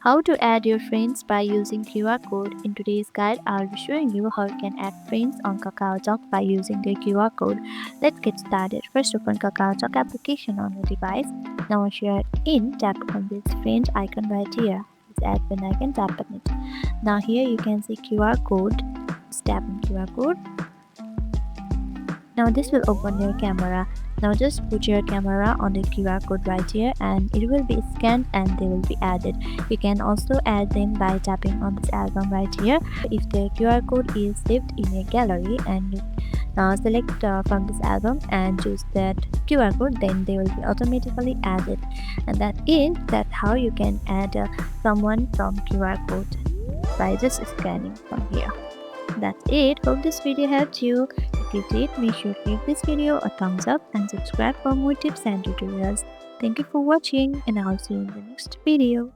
How to add your friends by using QR code. In today's guide, I'll be showing you how you can add friends on Kakaotalk by using the QR code. Let's get started. First, open Kakaotalk application on your device. Now, share in, tap on this friend icon right here. This add friend icon, tap on it. Now, here you can see QR code. Just tap on QR code. Now this will open your camera. Now just put your camera on the QR code right here and it will be scanned and they will be added. You can also add them by tapping on this album right here. If the QR code is saved in a gallery and you select from this album and choose that QR code, then they will be automatically added. And that's how you can add someone from QR code by just scanning from here. That's it. Hope this video helped you. If it did, make sure to give this video a thumbs up and subscribe for more tips and tutorials. Thank you for watching and I'll see you in the next video.